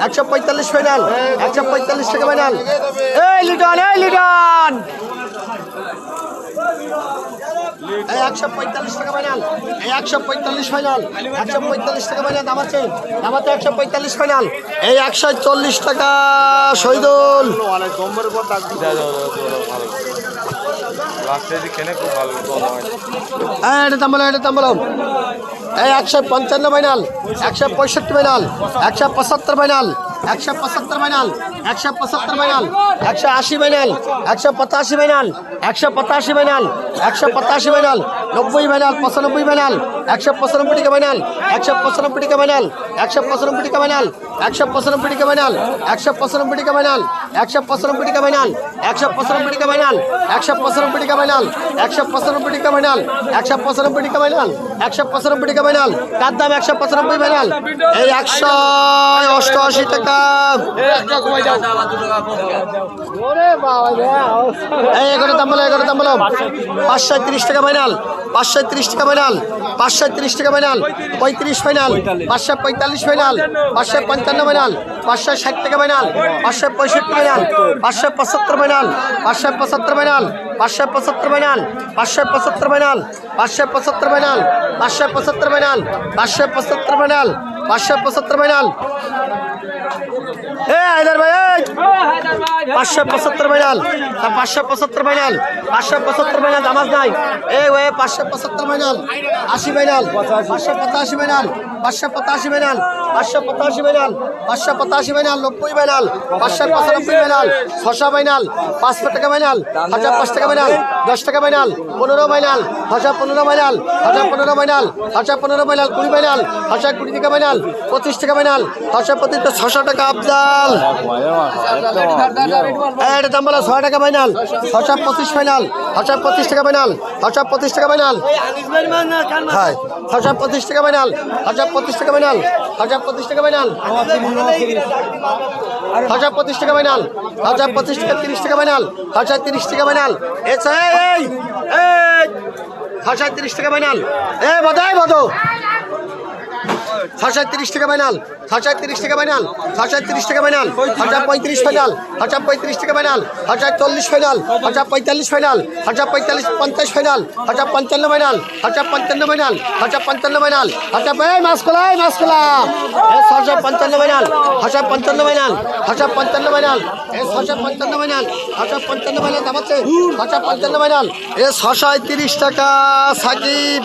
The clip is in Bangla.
145 ফাইনাল 145 টাকা ফাইনাল এই লিটন 145 টাকা ফাইনাল 145 ফাইনাল 145 টাকা ফাইনাল দামাতে 145 ফাইনাল এই 140 টাকা শহীদুল এটা দাম বলো এই 155 final 165 final 175 final 175 final 175 final 180 final 185 final 185 final 185 final 90 final 95 final 195 টাকা ফাইনাল 195 টাকা ফাইনাল 195 টাকা ফাইনাল 195 টাকা ফাইনাল 195 টাকা ফাইনাল 195 টাকা ফাইনাল 195 টাকা ফাইনাল 195 টাকা ফাইনাল 195 টাকা ফাইনাল 195 টাকা ফাইনাল 195 টাকা ফাইনাল কার দাম 195 ফাইনাল এই 188 টাকা এই 11 দাম বলো 530 টাকা ফাইনাল 530 টাকা ফাইনাল 530 টাকা ফাইনাল 35 ফাইনাল 545 ফাইনাল 555 ফাইনাল 560 টাকা final 565 final 575 final 575 final 575 final 575 final 575 final 575 final 575 final 575 final এ হায়দার ভাই 575 ফাইনাল 575 ফাইনাল 575 ফাইনাল দামাজ নাই এই way 575 final 80 final 585 final 585 final 585 final 585 final 90 final 595 final 600 final 500 টাকা ফাইনাল 1005 টাকা ফাইনাল 10 টাকা final 15 final 1015 final 1015 final 1015 final 20 final 1020 টাকা ফাইনাল 25 টাকা ফাইনাল 1025 600 টাকা আফজাল এটা দাম বলা 6 টাকা ফাইনাল 1025 ফাইনাল 1025 টাকা ফাইনাল 1025 টাকা ফাইনাল হ্যাঁ 1025 টাকা ফাইনাল 1025 টাকা ফাইনাল 1025 টাকা ফাইনাল 1025 টাকা ফাইনাল 1025 টাকা 30 টাকা ফাইনাল 1030 টাকা ফাইনাল এই 1030 টাকা ফাইনাল এ বদো 1030 টাকা ফাইনাল 1030 টাকা ফাইনাল 1030 টাকা ফাইনাল 1035 ফাইনাল 1035 টাকা final 1040 final 1045 final 1045 50 final 1055 final 1055 final 1055 final 1055 মাসকলা 1055 final 1055 final 1055 final 1055 final 1055 final দামাচ্ছে 1055 ফাইনাল 630 টাকা সাকিব